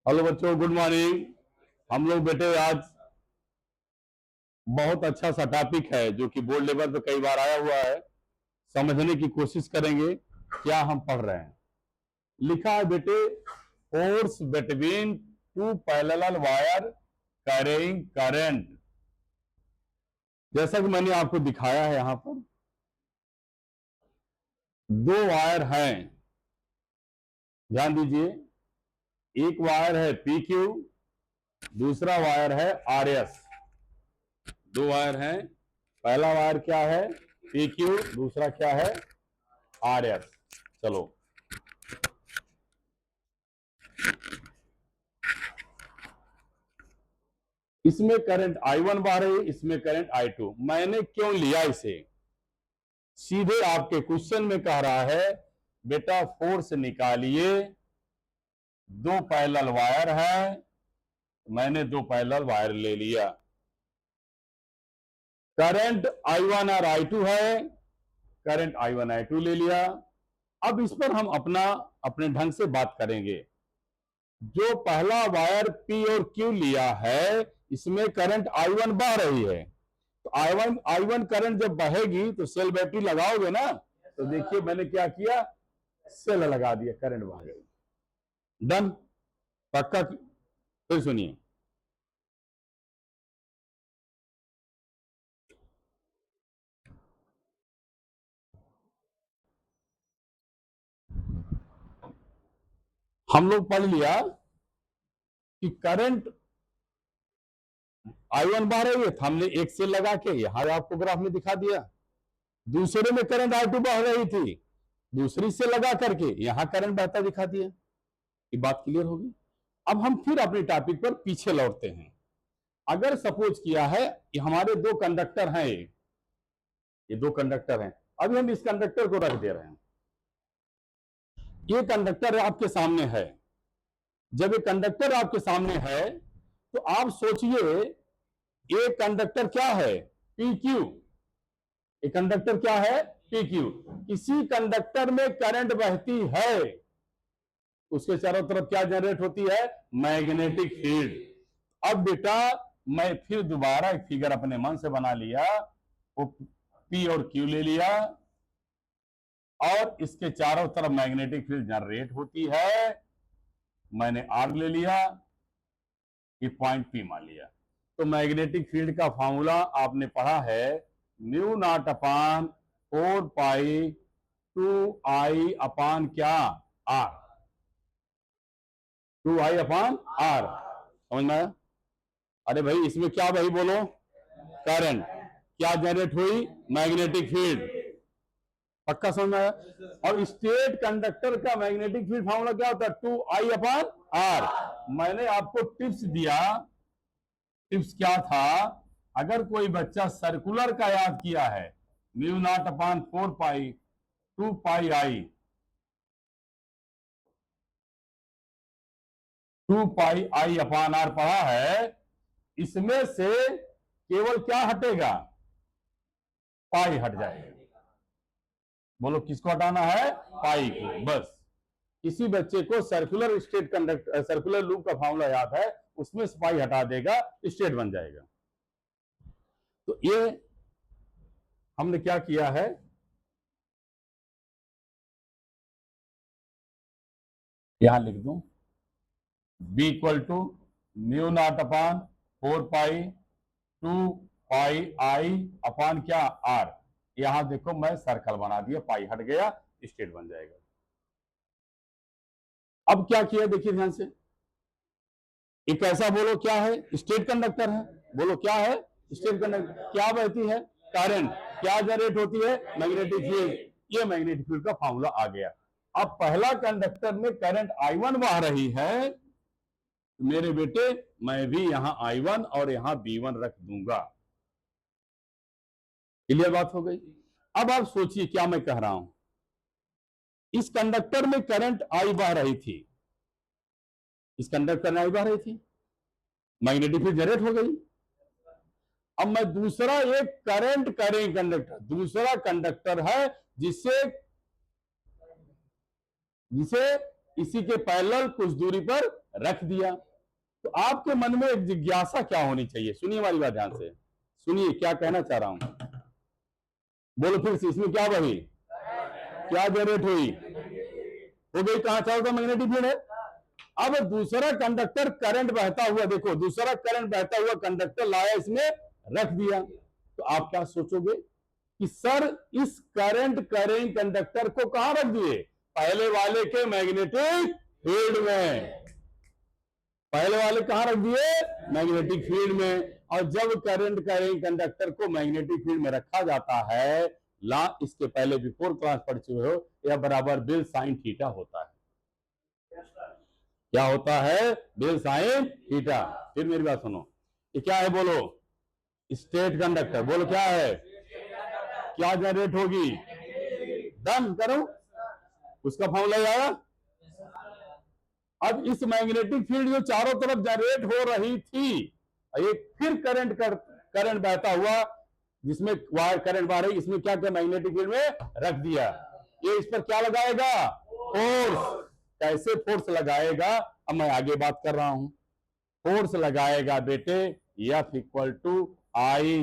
Hello बच्चों, good morning. हम लोग बेटे आज बहुत अच्छा सा टॉपिक है जो कि बोर्ड लेवल पे कई बार आया हुआ है। समझने की कोशिश करेंगे क्या हम पढ़ रहे हैं। लिखा है बेटे, force between two parallel wire carrying current. जैसा कि मैंने आपको दिखाया है, यहां पर दो वायर हैं, ध्यान दीजिए। एक वायर है पी क्यू, दूसरा वायर है आर एस। दो वायर हैं, पहला वायर क्या है पी क्यू, दूसरा क्या है आर एस। चलो, इसमें करंट I1 बह रही है, इसमें करंट I2। मैंने क्यों लिया इसे, सीधे आपके क्वेश्चन में कह रहा है बेटा फोर्स निकालिए, दो पैरेलल वायर है, मैंने दो पैरेलल वायर ले लिया। करंट I1 और I2 है, करंट I1 I2 ले लिया। अब इस पर हम अपने ढंग से बात करेंगे। जो पहला वायर P और Q लिया है, इसमें करंट I1 बह रही है। तो I1 करंट जब बहेगी तो सेल बैटरी लगाओगे ना। तो देखिए मैंने क्या किया, सेल लगा दिया, करंट बह गई। डन, पक्का। फिर सुनिए, हम लोग पढ़ लिया कि करंट I1 बह रही है, तो हमने एक सेल लगा के यहां आपको ग्राफ में दिखा दिया। दूसरे में करंट I2 बह रही थी, दूसरी से लगा करके यहां करंट बहता दिखा दिया। ये बात क्लियर होगी। अब हम फिर अपने टॉपिक पर पीछे लौटते हैं। अगर सपोज किया है कि हमारे दो कंडक्टर हैं, ये दो कंडक्टर हैं, अभी हम इस कंडक्टर को रख दे रहे हैं। ये कंडक्टर आपके सामने है। जब ये कंडक्टर आपके सामने है तो आप सोचिए, ये कंडक्टर क्या है पी क्यू। ये कंडक्टर क्या है पी क्यू। किसी कंडक्टर में करंट बहती है, उसके चारों तरफ क्या जनरेट होती है, मैग्नेटिक फील्ड। अब बेटा मैं फिर दोबारा एक फिगर अपने मन से बना लिया, वो पी और क्यू ले लिया और इसके चारों तरफ मैग्नेटिक फील्ड जनरेट होती है। मैंने आर ले लिया, ये पॉइंट पी मान लिया। तो मैग्नेटिक फील्ड का फॉर्मूला आपने पढ़ा है, म्यू नॉट अपान 4 पाई 2I अपान क्या आर, 2I अपान आर। समझ में आया? अरे भाई इसमें क्या भाई बोलो, करंट क्या जनरेट हुई, मैग्नेटिक फील्ड। पक्का समझ में आया? और स्टेट कंडक्टर का मैग्नेटिक फील्ड फॉर्मूला क्या होता है, 2I अपान आर। मैंने आपको टिप्स दिया, टिप्स क्या था, अगर कोई बच्चा सर्कुलर का याद किया है, mu naught upon 4 pi 2 pi 2 pi upon R पढ़ा है, इसमें से केवल क्या हटेगा, पाई हट जाएगा। बोलो किसको हटाना है, पाई को। बस किसी बच्चे को circular state conductor circular loop का फॉर्मूला याद है, उसमें से पाई हटा देगा, स्टेट बन जाएगा। तो ये हमने क्या किया है, यहां लिख दूं, B equal to mu naught upon 4 pi 2 pi upon क्या आर। यहां देखो मैं सर्कल बना दिया, पाई हट गया, स्टेट बन जाएगा। अब क्या किया देखिए ध्यान से, एक ऐसा बोलो क्या है, स्टेट कंडक्टर है। बोलो क्या है, स्टेट कंडक्टर। क्या बहती है, करंट। क्या जनरेट होती है, मैग्नेटिक फील्ड। ये मैग्नेटिक फील्ड का फॉर्मूला आ गया। अब पहला कंडक्टर में करंट I1 बह रही है, मेरे बेटे मैं भी यहां I1 और यहां B1 रख दूंगा। क्लियर बात हो गई। अब आप सोचिए क्या मैं कह रहा हूं, इस कंडक्टर में करंट I बह रही थी, इस कंडक्टर में I बह रही थी, मैग्नेटिक फील्ड जनरेट हो गई। अब मैं दूसरा एक करंट करें कंडक्टर, दूसरा कंडक्टर है जिसे जिसे इसी के पैरेलल कुछ दूरी पर रख दिया। तो आपके मन में एक जिज्ञासा क्या होनी चाहिए? सुनिए हमारी बात ध्यान से, सुनिए क्या कहना चाह रहा हूं। बोलो फिर से, इसमें क्या बही, क्या जनरेट हुई, हो गई, कहां चारों का मैग्नेटिक फील्ड है। अब दूसरा कंडक्टर करंट बहता हुआ, देखो दूसरा करंट बहता हुआ कंडक्टर लाया, इसमें रख दिया। तो आप क्या सोचोगे कि सर इस करंट करेंट कंडक्टर को कहां रख दिए? पहले वाले के मैग्नेटिक फील्ड में। पहले वाले कहां रख दिए? मैग्नेटिक फील्ड में। और जब करंट करेंट कंडक्टर को मैग्नेटिक फील्ड में रखा जाता है, ला इसके पहले बिफोर क्लास पढ़ चुके हो, यह बराबर बिल साइन थीटा होता है। क्या होता है? Bill sine theta. फिर मेरी बात सुनो, ये क्या है बोलो? State conductor. बोलो क्या है? क्या जनरेट होगी? डन करो, उसका फॉर्मूला आया। अब इस मैग्नेटिक फील्ड जो चारों तरफ जनरेट हो रही थी, एक फिर करंट बहता हुआ, जिसमें वायर करंट बह रही, इसमें क्या क्या मैग्नेटिक फील्ड में रख दिया। ये इस पर क्या लगाएगा? फोर्स। कैसे फोर्स लगाएगा? अब मैं आगे बात कर रहा हूं। फोर्स लगाएगा बेटे F equal to I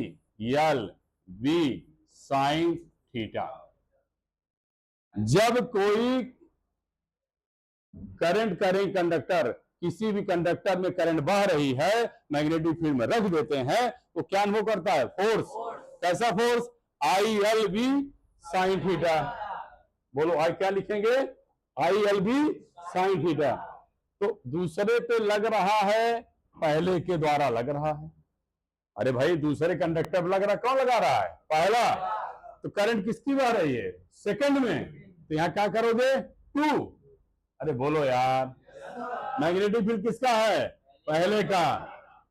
L V sine theta. जब कोई करंट करेंट कंडक्टर, किसी भी कंडक्टर में करंट बह रही है, मैग्नेटिक फील्ड में रख देते हैं, तो क्या अनुभव करता है? फोर्स। कैसा force? I L B sine theta. बोलो आई क्या लिखेंगे? I L B sine theta. तो दूसरे पे लग रहा है, पहले के द्वारा लग रहा है। अरे भाई दूसरे कंडक्टर लग रहा, कौन लगा रहा है? पहला। तो करंट किसकी बह रही है? सेकंड में। तो यहां क्या करोगे? 2। अरे बोलो यार, मैग्नेटिक फील्ड किसका है? पहले का।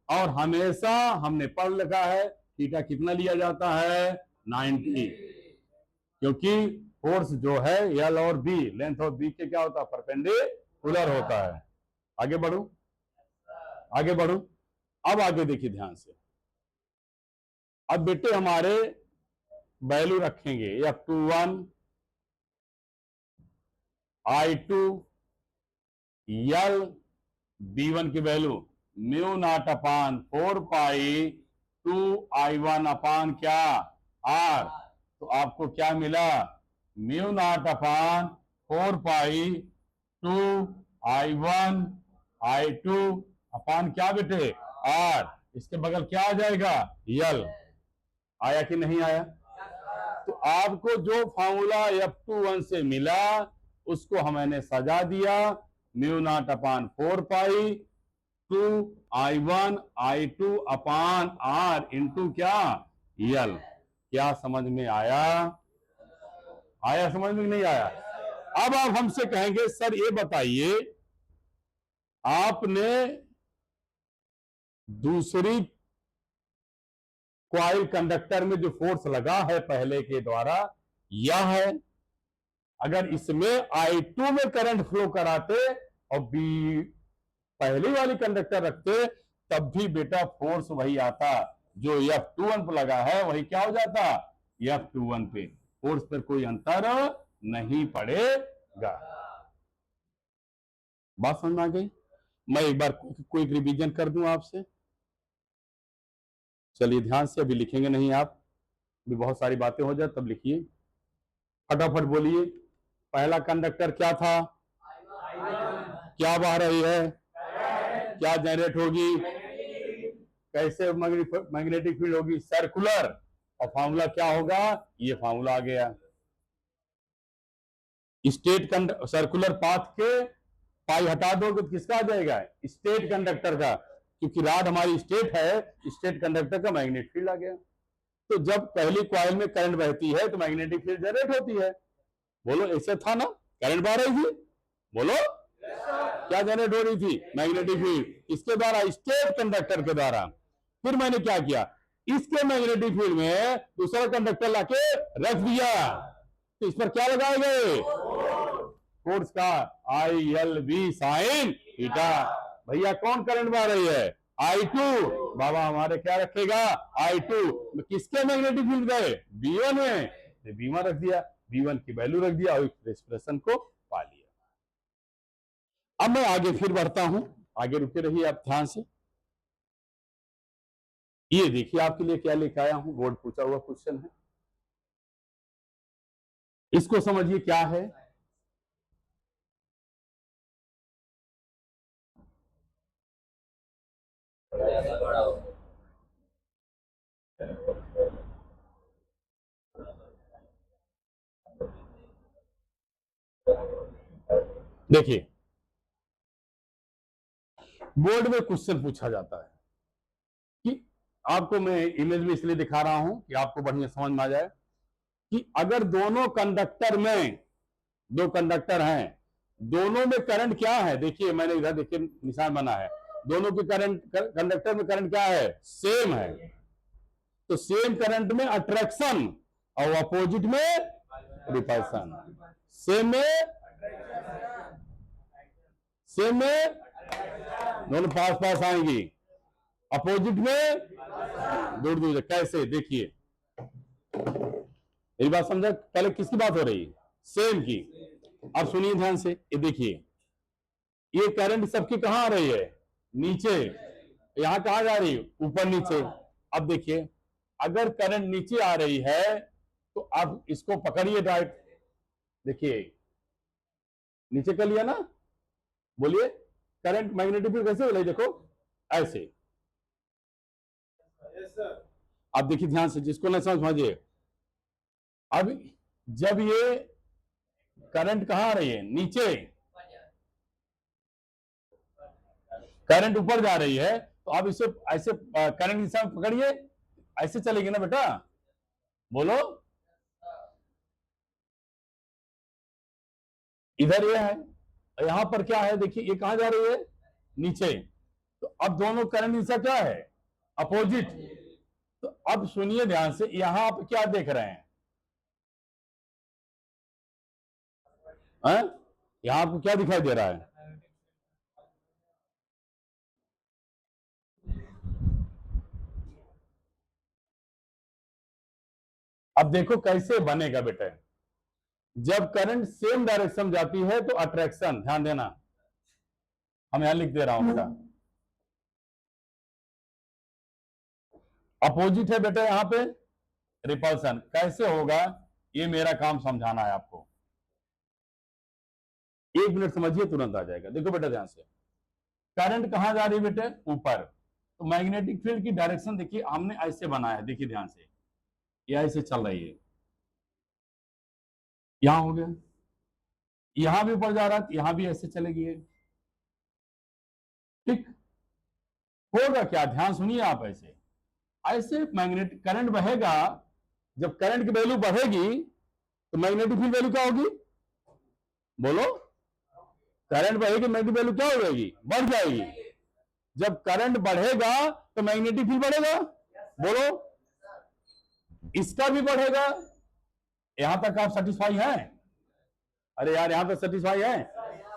और हमेशा हमने पढ़ लिखा है थीटा कितना लिया जाता है? 90। क्योंकि फोर्स जो है एल और बी, लेंथ ऑफ बी के क्या होता है? परपेंडिकुलर होता है। आगे बढ़ू, आगे बढ़ू। अब आगे देखिए ध्यान से। अब बेटे हमारे वैल्यू रखेंगे F21 I2 एल B1 की value mu naught upon 4 pi 2 I1 अपान क्या? R। तो आपको क्या मिला? Mu naught upon 4 pi 2 I1 I2 अपान क्या बेटे? R। इसके बगल क्या आ जाएगा? यल। आया कि नहीं आया? तो आपको जो फॉर्मूला F21 से मिला, उसको हमने सजा दिया, mu naught upon 4 pi 2 I1 I2 अपान R इंटू क्या? यल। क्या समझ में आया? आया समझ में? नहीं आया? अब आप हमसे कहेंगे सर ये बताइए, आपने दूसरी कॉइल कंडक्टर में जो फोर्स लगा है पहले के द्वारा, यह है। अगर इसमें I2 में करंट फ्लो कराते और बी पहली वाली कंडक्टर रखते, तब भी बेटा फोर्स वही आता जो F21 पर लगा है, वही क्या हो जाता? F21 पे। फोर्स पर कोई अंतर नहीं पड़ेगा। बात समझ में आ गई? मैं एक बार कोई रिवीजन कर दूं आपसे। चलिए ध्यान से, अभी लिखेंगे नहीं आप, अभी बहुत सारी बातें हो जाए तब लिखिए। फटाफट बोलिए, पहला कंडक्टर क्या था? क्या बह रही है? क्या जनरेट होगी? कैसे मैग्नेटिक फील्ड होगी? सर्कुलर। और फॉर्मूला क्या होगा? ये फॉर्मूला आ गया। स्टेट सर्कुलर पाथ के पाई हटा दोगे तो किसका आ जाएगा? स्टेट कंडक्टर का। क्योंकि राड हमारी स्टेट है, स्टेट कंडक्टर का मैग्नेटिक फील्ड आ गया। तो जब पहली कॉइल में करंट बहती है तो मैग्नेटिक फील्ड जनरेट होती है। बोलो ऐसे था ना? करंट बह रही थी, बोलो क्या जनरेट हो रही थी? Magnetic field. इसके द्वारा, स्टेट कंडक्टर के द्वारा। फिर मैंने क्या किया? इसके मैग्नेटिक फील्ड में दूसरा कंडक्टर लाके रख दिया, तो इस पर क्या लगाए गए? फोर्स का I L B sine theta. भैया कौन करंट बह रही है? I2। बाबा हमारे क्या रखेगा? I2। किसके मैग्नेटिक फील्ड गए? B1 में। B1 रख दिया, B1 की वैल्यू रख दिया और एक्सप्रेशन को पा लिया। अब मैं आगे फिर बढ़ता हूं, आगे रुके रहिए आप ध्यान से। ये देखिए आपके लिए क्या लेकर आया हूं, बोर्ड पूछा हुआ क्वेश्चन है, इसको समझिए क्या है। देखिए बोर्ड में क्वेश्चन पूछा जाता है कि आपको मैं इमेज में इसलिए दिखा रहा हूं कि आपको बढ़िया समझ में आ जाए कि अगर दोनों कंडक्टर में, दो कंडक्टर हैं, दोनों में करंट क्या है, देखिए मैंने इधर देखिए निशान बना है, दोनों के करंट, कंडक्टर में करंट क्या है, सेम है। तो सेम करंट में अट्रैक्शन और अपोजिट में रिपल्सन। सेम में दोनों पास पास आएंगी, अपोजिट में दूर दूर। कैसे, देखिए मेरी बात समझा, पहले किसकी बात हो रही है, सेम की। अब सुनिए ध्यान से, ये देखिए ये करंट सबकी कहां आ रही है, नीचे, यहां कहां जा रही है, ऊपर नीचे। अब देखिए अगर करंट नीचे आ रही है तो आप इसको पकड़िए डायरेक्ट, देखिए नीचे कर लिया ना, बोलिए करंट मैग्नेटिक फील्ड कैसे बोले, देखो ऐसे। अब देखिए ध्यान से, जिसको नहीं समझिए, अब जब ये करंट कहां आ रही है, नीचे, करंट ऊपर जा रही है, तो आप इसे ऐसे करंट दिशा में पकड़िए, ऐसे चलेगी ना बेटा, बोलो। इधर ये है, यहां पर क्या है, देखिए ये कहां जा रही है, नीचे। तो अब दोनों करंट दिशा क्या है, अपोजिट। तो अब सुनिए ध्यान से, यहां आप क्या देख रहे हैं, यहां आपको क्या दिखाई दे रहा है, अब देखो कैसे बनेगा बेटा। जब करंट सेम डायरेक्शन में जाती है तो अट्रैक्शन, ध्यान देना, हम यहां लिख दे रहा हूं बेटा, अपोजिट है बेटा यहां पे रिपल्सन। कैसे होगा, ये मेरा काम समझाना है आपको, 1 मिनट समझिए, तुरंत आ जाएगा। देखो बेटा ध्यान से, करंट कहां जा रही है बेटे, ऊपर। तो मैग्नेटिक फील्ड की डायरेक्शन देखिए हमने ऐसे बनाया है, देखिए ध्यान से, ये ऐसे चल रही है, यहां हो गया, यहां भी ऊपर जा रहा है, यहां भी ऐसे चलेगी ये, ठीक। होगा क्या, ध्यान सुनिए आप, ऐसे ऐसे मैग्नेटिक करंट बहेगा। जब करंट की वैल्यू बढ़ेगी तो मैग्नेटिक फील्ड वैल्यू क्या होगी, बोलो, करंट बढ़ेगी, मैग्नेटिक वैल्यू क्या हो जाएगी, बढ़ जाएगी। जब करंट बढ़ेगा तो मैग्नेटिक फील्ड बढ़ेगा, बोलो, इसका भी बढ़ेगा। यहां तक आप सेटिस्फाई हैं, अरे यार यहां तक सेटिस्फाई है।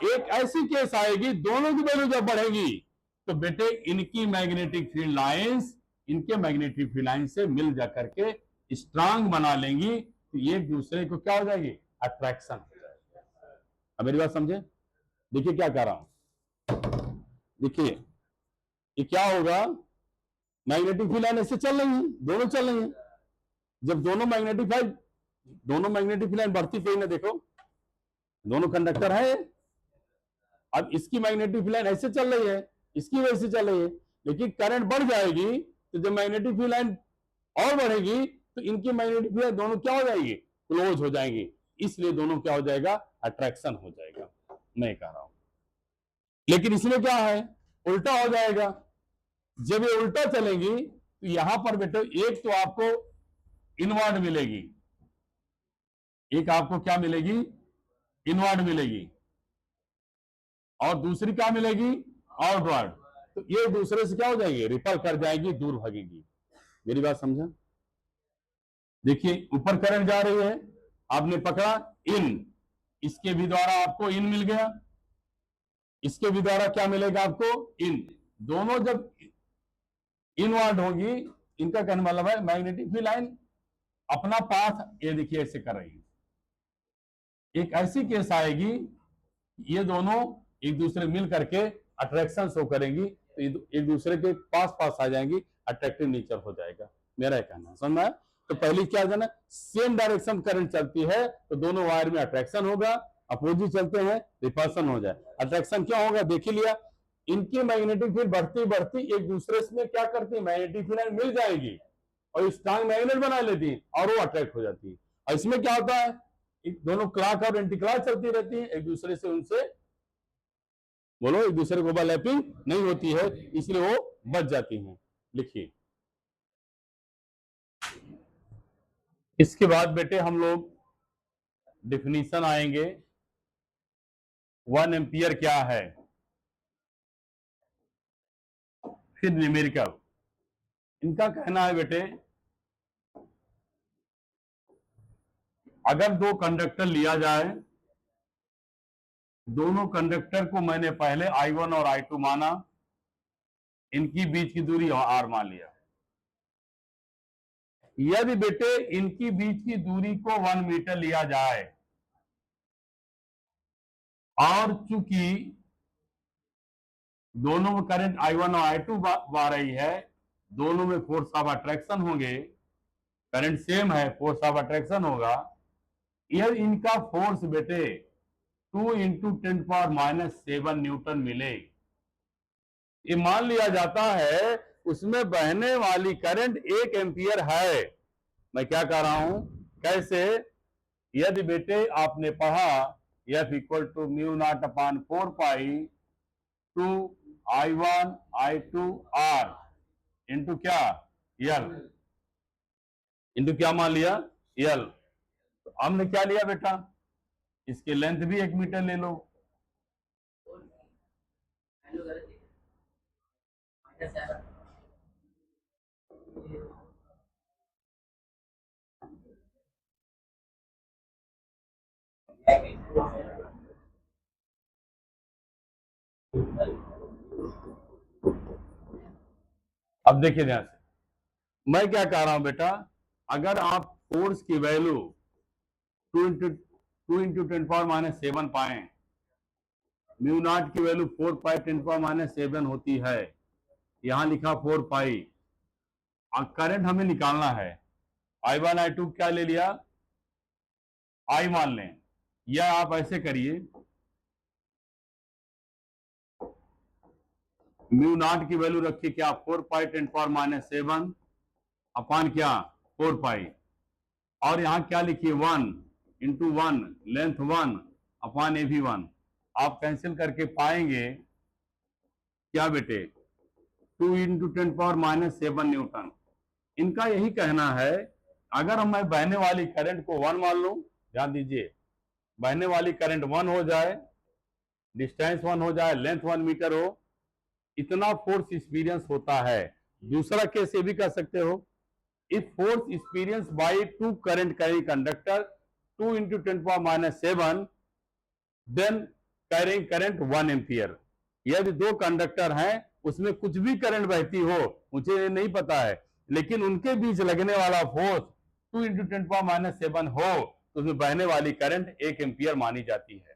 एक ऐसी केस आएगी, दोनों की वैल्यू जब बढ़ेगी तो बेटे इनकी मैग्नेटिक फील्ड लाइंस, इनके मैग्नेटिक फील्ड लाइन से मिल जाकर के स्ट्रांग बना लेंगी, तो ये एक दूसरे को क्या हो जाएगी, अट्रैक्शन हो जाएगी। अब मेरी बात समझे, देखिए क्या कह रहा हूं, देखिए ये क्या होगा, मैग्नेटिक फील्ड लाइन ऐसे चल रही है, दोनों चल रही है। जब दोनों मैग्नेटिक फील्ड लाइन बढ़ती गई ना, देखो दोनों कंडक्टर है, अब इसकी मैग्नेटिक फील्ड लाइन ऐसे चल रही है, इसकी वजह से चल रही है, लेकिन करंट बढ़ जाएगी तो जब मैग्नेटिक फील्ड लाइन और बढ़ेगी तो इनकी मैग्नेटिक फील्ड दोनों क्या हो जाएगी, क्लोज हो जाएंगी, इसलिए दोनों क्या हो जाएगा, अट्रैक्शन हो जाएगा। मैं कह रहा हूं, लेकिन इसमें क्या है, उल्टा हो जाएगा। जब ये उल्टा चलेंगी तो यहां पर बेटे एक तो आपको इनवर्ड मिलेगी, एक आपको क्या मिलेगी, इनवर्ड मिलेगी, और दूसरी क्या मिलेगी, आउटवर्ड। तो ये दूसरे से क्या हो जाएगी, रिपल कर जाएगी, दूर भागेगी। मेरी बात समझा, देखिए ऊपर करंट जा रही है, आपने पकड़ा इन, इसके भी द्वारा आपको इन मिल गया, इसके भी द्वारा क्या मिलेगा आपको, इन। दोनों जब इनवर्ड होगी, इनका कहने मतलब है मैग्नेटिक फील्ड लाइन अपना पाथ, ये देखिए ऐसे कर रही है। एक ऐसी केस आएगी, ये दोनों एक दूसरे मिल करके अट्रैक्शन शो करेंगी, तो एक दूसरे के पास पास आ जाएंगी, अट्रैक्टिव नेचर हो जाएगा। मेरा ये कहना है, समझ में आया? तो पहली क्या जाना, सेम डायरेक्शन करंट चलती है तो दोनों वायर में अट्रैक्शन होगा, अपोजिट चलते हैं रिपल्सन हो जाए। अट्रैक्शन क्या होगा देख ही लिया, इनकी मैग्नेटिक फील्ड बढ़ती बढ़ती एक दूसरे में क्या करती है, मैग्नेटिक फील्ड मिल जाएगी और स्ट्रांग मैग्नेट बना लेती है और वो अट्रैक्ट हो जाती है। और इसमें क्या होता है, दोनों क्लॉक और एंटी क्लॉक चलती रहती है, एक दूसरे से उनसे बोलो एक दूसरे को ओवरलैपिंग नहीं होती है, इसलिए वो बच जाती हैं। लिखिए, इसके बाद बेटे हम लोग डिफिनीशन आएंगे, 1 एम्पियर क्या है, फिर न्यूमेरिकल। इनका कहना है बेटे, अगर दो कंडक्टर लिया जाए, दोनों कंडक्टर को मैंने पहले I1 और I2 माना, इनकी बीच की दूरी R मान लिया। यदि बेटे इनकी बीच की दूरी को 1 मीटर लिया जाए और चूंकि दोनों में करंट I1 और I2 बह रही है, दोनों में फोर्स ऑफ अट्रैक्शन होंगे, करंट सेम है, फोर्स ऑफ अट्रैक्शन होगा। यह इनका फोर्स बेटे 2 × 10⁻⁷ न्यूटन मिले। ये मान लिया जाता है उसमें बहने वाली करंट 1 एम्पियर है। मैं क्या कह रहा हूं, कैसे, यदि बेटे आपने पढ़ा F = μ0/4π two I1 I2 R into क्या L, इंटू क्या मान लिया L। तो हमने क्या लिया बेटा, इसकी लेंथ भी 1 मीटर ले लो। अब देखिए ध्यान से, मैं क्या कह रहा हूं बेटा, अगर आप फोर्स की वैल्यू 2 × 10⁻⁷ पाए, μ0 की वैल्यू 4π 10⁻⁷ होती है, यहां लिखा 4π। करंट हमें निकालना है, I1 I2 क्या ले लिया, I मान लें, या आप ऐसे करिए, μ0 की वैल्यू रखिए क्या 4π 10⁻⁷ अपान क्या 4π, और यहां क्या लिखिए 1 × 1 लेंथ 1 अपान AB1। आप कैंसिल करके पाएंगे क्या बेटे 2 × 10⁻⁷ न्यूटन। इनका यही कहना है, अगर मैं बहने वाली करंट को 1 मान लूं, ध्यान दीजिए, बहने वाली करंट 1 हो जाए, डिस्टेंस 1 हो जाए, लेंथ 1 मीटर हो, इतना फोर्स एक्सपीरियंस होता है। दूसरा केस ये भी कर सकते हो, if force experience by 2 current carrying conductor 2 × 10⁻⁷ then carrying current 1 ampere. यदि दो कंडक्टर हैं, उसमें कुछ भी करंट बहती हो, मुझे नहीं पता है, लेकिन उनके बीच लगने वाला फोर्स 2 × 10⁻⁷ हो तो उसमें बहने वाली करंट 1 एम्पियर मानी जाती है।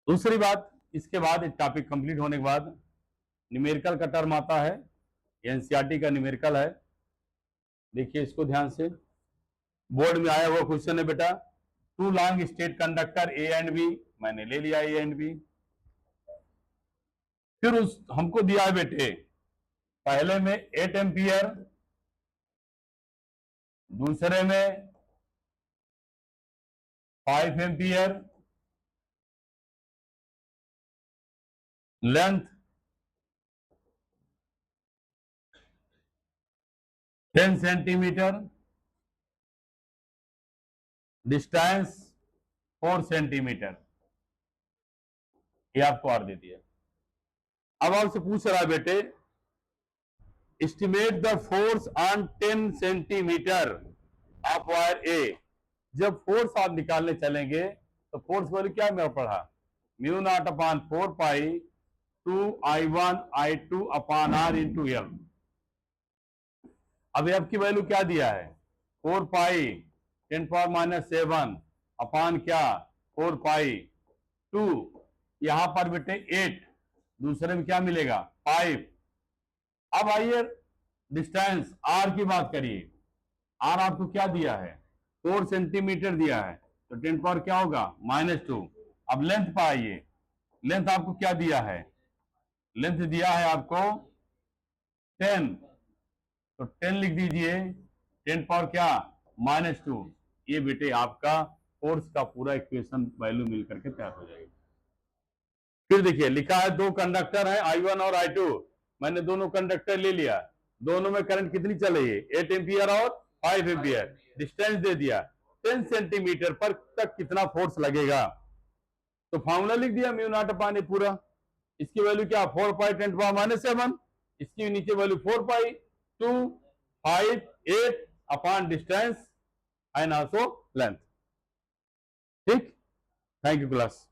दूसरी बात, इसके बाद टॉपिक कंप्लीट होने के बाद न्यूमेरिकल का टर्म आता है, एनसीईआरटी का न्यूमेरिकल है। देखिए इसको ध्यान से, बोर्ड में आया हुआ क्वेश्चन है बेटा, 2 long straight conductor A and B, मैंने ले लिया A एंड B। फिर उस हमको दिया है बेटे, पहले में 8 एम्पियर, दूसरे में 5 ampere, length 10 centimetre, distance 4 centimetre, ये आपको और दे दिया। अब आपसे पूछ रहा है बेटे, estimate the force on 10 centimetre of wire A. जब फोर्स आप निकालने चलेंगे तो फोर्स वैल्यू क्या मेरा पढ़ा, μ0/4π 2 I1 I2 अपान R इंटू L। अब F की वैल्यू क्या दिया है, 4π 10⁻⁷ अपान क्या 4π 2 यहां पर बेटे 8, दूसरे में क्या मिलेगा 5। अब आइए डिस्टेंस आर की बात करिए। आर आपको क्या दिया है 4 सेंटीमीटर दिया है, तो 10 पावर क्या होगा -2। अब लेंथ पाइए, लेंथ आपको क्या दिया है, लेंथ दिया है आपको 10, तो 10 लिख दीजिए, 10 पावर क्या -2। ये बेटे आपका फोर्स का पूरा इक्वेशन वैल्यू मिल करके तैयार हो जाएगी। फिर देखिए लिखा है दो कंडक्टर है I1 और I2, मैंने दोनों कंडक्टर ले लिया, दोनों में करंट कितनी चल रही है 8 एम्पियर और 5 एम्पियर, डिस्टेंस दे दिया 10 सेंटीमीटर पर तक कितना फोर्स लगेगा, तो फॉर्मूला लिख दिया म्यू नॉट अपान ए पूरा। इसकी वैल्यू क्या 4 पाई 10 पावर -7, इसकी नीचे value 4 pi 2 5 8 upon distance and also length. ठीक, थैंक यू क्लास।